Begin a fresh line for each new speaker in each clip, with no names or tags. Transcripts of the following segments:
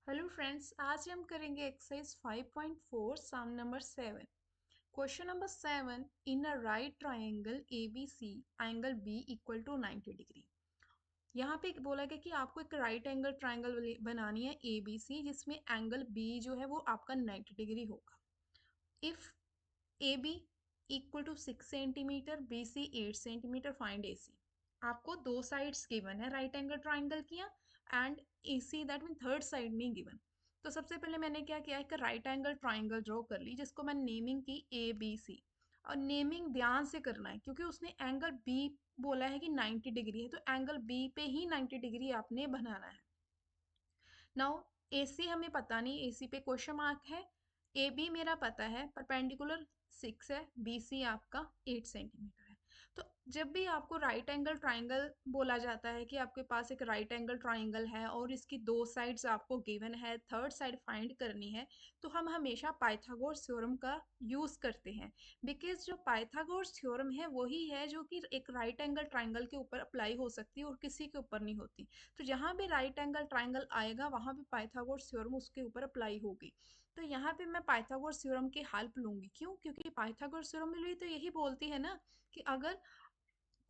Hello friends, आज हम करेंगे exercise 5.4 sum number 7। Question number 7, in a right triangle A B C angle B equal to 90 degree. यहाँ पे बोला गया कि आपको एक राइट एंगल ट्रायंगल बनानी है ए बी सी, जिसमें एंगल बी जो है वो आपका 90 डिग्री होगा। If A B equal to 6 centimetre, B C 8 centimetre, find A C. आपको दो साइड्स गिवन है राइट एंगल ट्राइंगल की, and A C that mean third side नहीं गिवन। तो सबसे पहले मैंने क्या किया, एक राइट एंगल ट्राइंगल ड्रॉ कर ली, जिसको मैं नेमिंग की ए बी सी। और नेमिंग ध्यान से करना है, क्योंकि उसने एंगल बी बोला है कि 90 डिग्री है, तो एंगल बी पे ही 90 डिग्री आपने बनाना है। नाउ ए सी हमें पता नहीं, ए सी पे क्वेश्चन मार्क है। ए बी मेरा पता है, परपेंडिकुलर 6 है, बी सी आपका 8 सेंटीमीटर है। तो जब भी आपको राइट एंगल ट्राइंगल बोला जाता है कि आपके पास एक राइट एंगल ट्राइंगल है और इसकी दो साइड्स आपको गिवन है, थर्ड साइड फाइंड करनी है, तो हम हमेशा पाइथागोरस थ्योरम का यूज करते हैं। बिकॉज जो पाइथागोरस थ्योरम है वही है जो कि एक राइट एंगल ट्राइंगल के ऊपर अप्लाई हो सकती है और किसी के ऊपर नहीं होती। तो जहाँ भी राइट एंगल ट्राइंगल आएगा वहाँ पे पाइथागोरस थ्योरम उसके ऊपर अप्लाई होगी। तो यहाँ पे मैं पाइथागोरस थ्योरम की हेल्प लूंगी। क्यों? क्योंकि पाइथागोरस थ्योरम भी तो यही बोलती है ना कि अगर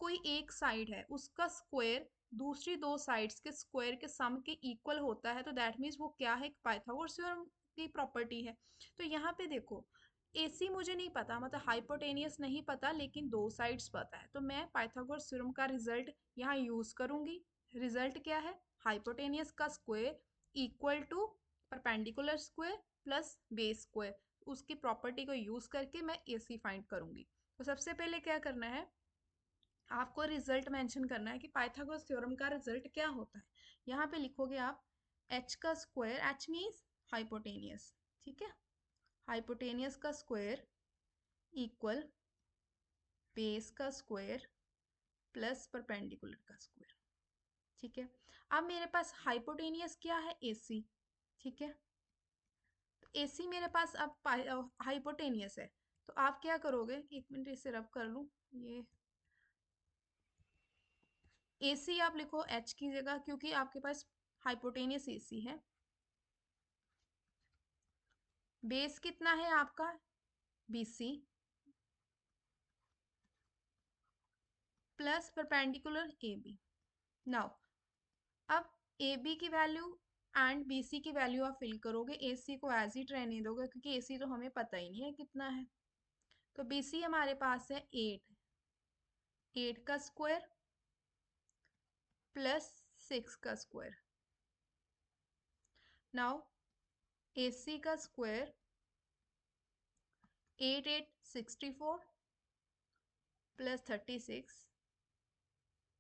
कोई एक साइड है उसका स्क्वायर दूसरी दो साइड्स के स्क्वायर के सम के इक्वल होता है, तो दैट मीन्स वो क्या है, पाइथागोरस थ्योरम की प्रॉपर्टी है। तो यहाँ पे देखो, एसी मुझे नहीं पता, मतलब हाइपोटेनियस नहीं पता, लेकिन दो साइड्स पता है, तो मैं पाइथागोरस थ्योरम का रिजल्ट यहाँ यूज करूंगी। रिजल्ट क्या है, हाइपोटेनियस का square equal to perpendicular square plus base square. उसकी प्रॉपर्टी को यूज करके मैं एसी फाइंड करूंगी। तो सबसे पहले क्या करना है, आपको रिजल्ट मेंशन करना है कि पाइथागोरस थ्योरम का रिजल्ट क्या होता है। यहाँ पे लिखोगे आप h का स्क्वायर, h मीन्स हाइपोटेनियस, ठीक है, हाइपोटेनियस का स्क्वायर इक्वल बेस का स्क्वायर प्लस परपेंडिकुलर का स्क्वायर। ठीक है, अब मेरे पास हाइपोटेनियस क्या है, AC। ठीक है, तो AC मेरे पास अब हाइपोटेनियस है। तो आप क्या करोगे, एक मिनट इसे रब कर लूं, ये AC आप लिखो H की जगह, क्योंकि आपके पास हाइपोटेनियस AC है। बेस कितना है आपका, BC, plus perpendicular AB। Now अब AB की वैल्यू एंड BC की वैल्यू आप फिल करोगे, AC को एज इट रहने दोगे क्योंकि AC तो हमें पता ही नहीं है कितना है। तो BC हमारे पास है 8, 8 का स्क्वायर प्लस 6 का स्क्वायर। नाउ AC का स्क्वायर 8 8 64 प्लस 36।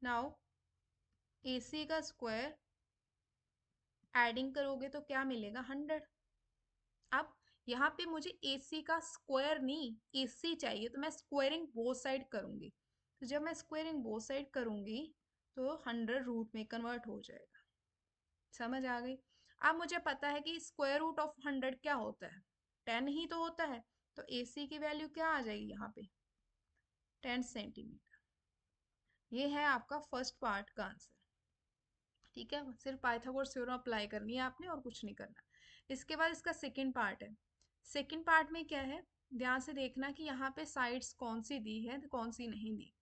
नाउ AC का स्क्वायर एडिंग करोगे तो क्या मिलेगा, 100। अब यहाँ पे मुझे AC का स्क्वायर नहीं, AC चाहिए, तो मैं स्क्वायरिंग बोथ साइड करूंगी। तो जब मैं स्क्वायरिंग बोथ साइड करूंगी तो 100 रूट में कन्वर्ट हो जाएगा। समझ आ गई? अब मुझे पता है कि स्क्वायर रूट ऑफ 100 क्या होता है, 10 ही तो होता है। तो AC की वैल्यू क्या आ जाएगी यहाँ पे, 10 सेंटीमीटर। ये है आपका फर्स्ट पार्ट का आंसर। ठीक है, सिर्फ पाइथागोरस थ्योरम अप्लाई करनी है आपने और कुछ नहीं करना। इसके बाद इसका सेकंड पार्ट है। सेकंड पार्ट में क्या है, ध्यान से देखना कि यहाँ पे साइड्स कौन सी दी है तो कौन सी नहीं दी।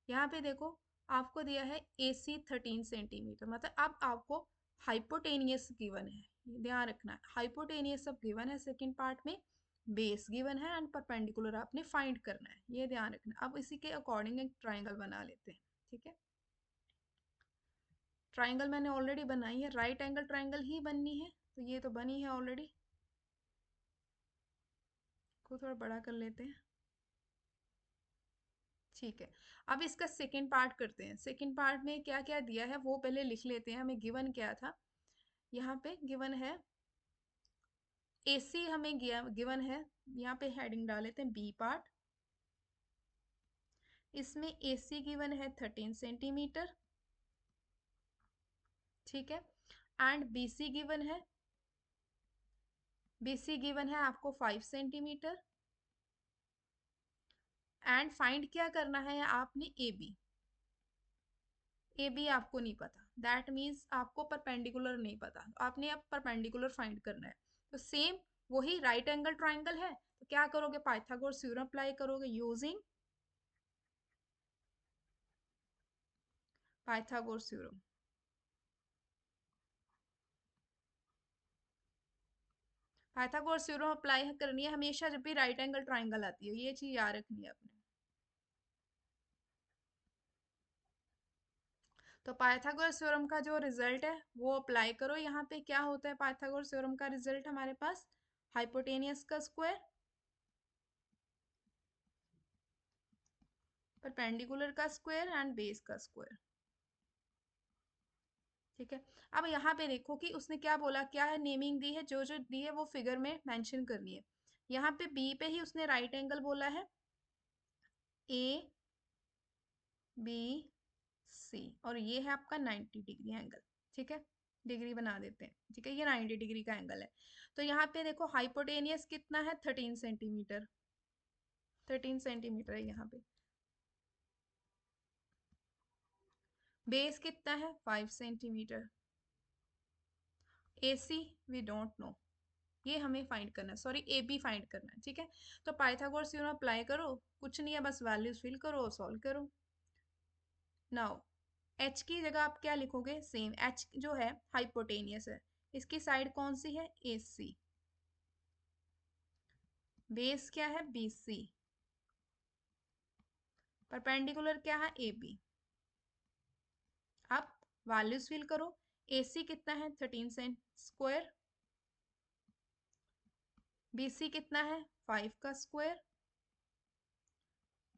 यहाँ पे देखो, आपको दिया है AC 13 सेंटीमीटर, मतलब अब आपको हाइपोटेनियस गिवन है, ये ध्यान रखना है, हाइपोटेनियस सब गिवन है सेकंड पार्ट में, बेस गिवन है एंड परपेंडिकुलर आपने फाइंड करना है, ये ध्यान रखना। अब इसी के अकॉर्डिंग एक ट्राइंगल बना लेते हैं। ठीक है, ट्राइंगल मैंने ऑलरेडी बनाई है, राइट एंगल ट्राइंगल ही बननी है, तो ये तो बनी है ऑलरेडी, को थोड़ा बड़ा कर लेते हैं। ठीक है, अब इसका सेकंड पार्ट करते हैं। सेकंड पार्ट में क्या क्या दिया है वो पहले लिख लेते हैं, हमें गिवन क्या था। यहाँ पे गिवन है AC, हमें गिवन है, यहाँ पे हेडिंग डाल लेते हैं बी पार्ट। इसमें AC गिवन है 13 सेंटीमीटर। ठीक है, एंड BC गिवन है आपको 5 सेंटीमीटर। एंड फाइंड क्या करना है आपने, AB। AB आपको नहीं पता, दैट मीन्स आपको परपेंडिकुलर नहीं पता, तो आपने अब परपेंडिकुलर फाइंड करना है। तो सेम वही राइट एंगल ट्राइंगल है, तो क्या करोगे, पाइथागोरस थ्योरम अप्लाई करोगे using Pythagoras theorem. Pythagoras theorem apply करनी है हमेशा जब भी राइट एंगल ट्राइंगल आती है, ये चीज याद रखनी है आपने। तो पाइथागोरस थ्योरम का जो रिजल्ट है वो अप्लाई करो यहाँ पे। क्या होता है पाइथागोरस थ्योरम का रिजल्ट हमारे पास, हाइपोटेनियस का स्क्वायर, परपेंडिकुलर का स्क्वायर एंड बेस का स्क्वायर। ठीक है, अब यहाँ पे देखो कि उसने क्या बोला, क्या है नेमिंग दी है, जो जो दी है वो फिगर में मेंशन करनी है। यहाँ पे बी पे ही उसने राइट एंगल बोला है, ए बी सी, और ये है आपका 90 डिग्री एंगल। ठीक है, डिग्री बना देते हैं। ठीक है, ये 90 डिग्री का एंगल है। तो यहाँ पे देखो हाइपोटेनियस कितना है, 13 सेंटीमीटर, 13 सेंटीमीटर है यहाँ पे। बेस कितना है, 5 centimetre. A C we don't know, ये हमें फाइंड करना है, सॉरी ए बी फाइंड करना है। ठीक है, तो पाइथागोरस थ्योरम अप्लाई करो, कुछ नहीं है बस वैल्यूज फिल करो और सॉल्व करो। नाउ एच की जगह आप क्या लिखोगे, सेम एच जो है हाइपोटेनियस है, इसकी साइड कौन सी है, ए सी। बेस क्या है, बी सी। परपेंडिकुलर क्या है, ए बी। अब वैल्यूज फिल करो, ए सी कितना है, 13 स्क्वायर, बी सी कितना है, 5 का square,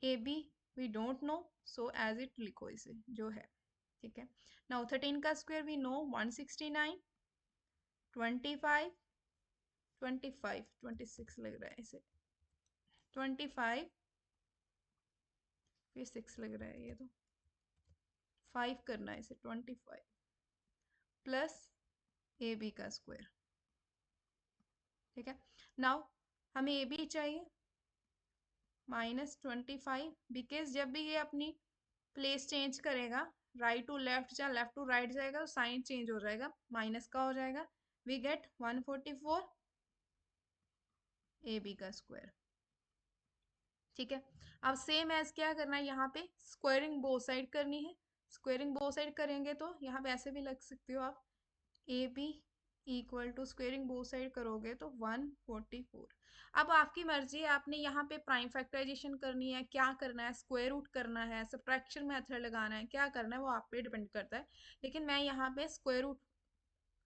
A B we don't know, so as it लिखो इसे जो है। ठीक है, नाउ 13 का स्क्वायर वी नो 169, 25, 25, 26 लग रहा है इसे, 25 फिर 6 लग रहा है, ये तो 5 करना है इसे, 25 प्लस ए बी का स्क्वायर। ठीक है, नाउ हमें ए बी चाहिए, -25, बिकॉज जब भी ये अपनी प्लेस चेंज करेगा, राइट टू लेफ्ट या लेफ्ट टू राइट जाएगा, तो साइन चेंज हो जाएगा, माइनस का हो जाएगा। वी गेट 144 ए बी का स्क्वायर। ठीक है, अब सेम एज क्या करना है, यहाँ पे स्क्वायरिंग बोथ साइड करनी है। स्क्वायरिंग बोथ साइड करेंगे तो यहाँ पे ऐसे भी लग सकते हो आप, A B equal to squaring both side करोगे तो 144। अब आपकी मर्जी है, आपने यहाँ पे प्राइम फैक्टराइजेशन करनी है, क्या करना है, स्क्वायर रूट करना है, सब्ट्रैक्शन मेथड लगाना है, क्या करना है वो आप पे डिपेंड करता है। लेकिन मैं यहाँ पे square root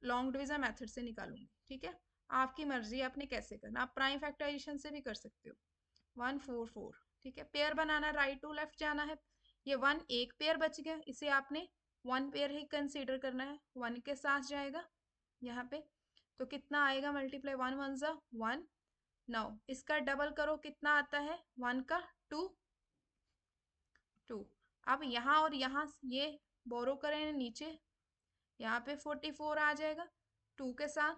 long division method से निकालूंगी। ठीक है, आपकी मर्जी है आपने कैसे करना, आप प्राइम फैक्टराइजेशन से भी कर सकते हो। 144, ठीक है, पेयर बनाना, राइट टू लेफ्ट जाना है। ये 1 एक पेयर बच गया, इसे आपने 1 पेयर ही कंसीडर करना है, 1 के साथ जाएगा यहाँ पे। तो कितना आएगा, मल्टीप्लाई 1 1 जा 1। नाउ इसका डबल करो, कितना आता है, 1 का 2, 2। अब यहाँ और यहाँ ये बोरो करें नीचे, यहाँ पे 44 आ जाएगा, 2 के साथ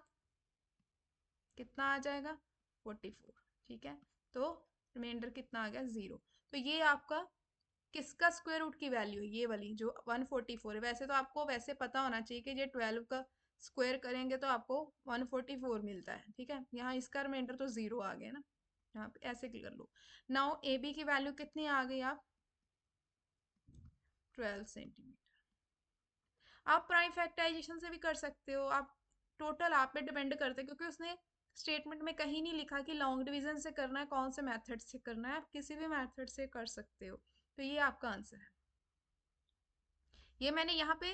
कितना आ जाएगा, 44। ठीक है, तो रिमाइंडर कितना आ गया, 0। तो ये आपका किसका स्क्वायर रूट की वैल्यू है, ये वाली जो 144 है। वैसे तो आपको वैसे पता होना चाहिए कि ये 12 का स्क्वायर करेंगे तो आपको 144 मिलता है। ठीक है, यहाँ इसका रिमाइंडर तो 0 आ गया ना, यहाँ पे ऐसे कर लो। नाउ ए बी की वैल्यू कितनी आ गई, आप 12 सेंटीमीटर। आप प्राइम फैक्टराइजेशन से भी कर सकते हो, आप टोटल आप पे डिपेंड करते हैं, क्योंकि उसने स्टेटमेंट में कहीं नहीं लिखा कि लॉन्ग डिवीजन से करना है, कौन से मेथड से करना है, आप किसी भी मेथड से कर सकते हो। तो ये आपका आंसर है। ये मैंने यहाँ पे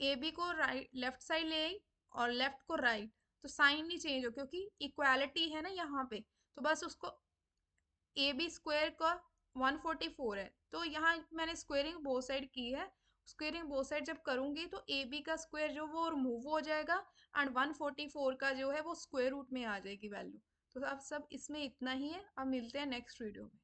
ए बी को राइट लेफ्ट साइड ले आई और लेफ्ट को राइट, तो साइन नहीं चेंज हो, क्योंकि इक्वालिटी है ना यहाँ पे। तो बस उसको ए बी स्क्वायर का 144 है, तो यहाँ मैंने स्क्वेयरिंग बोथ साइड की है। स्क्वेयरिंग बोथ साइड जब करूंगी तो ए बी का स्क्वायर जो वो रिमूव हो जाएगा, एंड 144 का जो है वो स्क्वायर रूट में आ जाएगी वैल्यू। तो अब सब इसमें इतना ही है, अब मिलते हैं नेक्स्ट वीडियो में।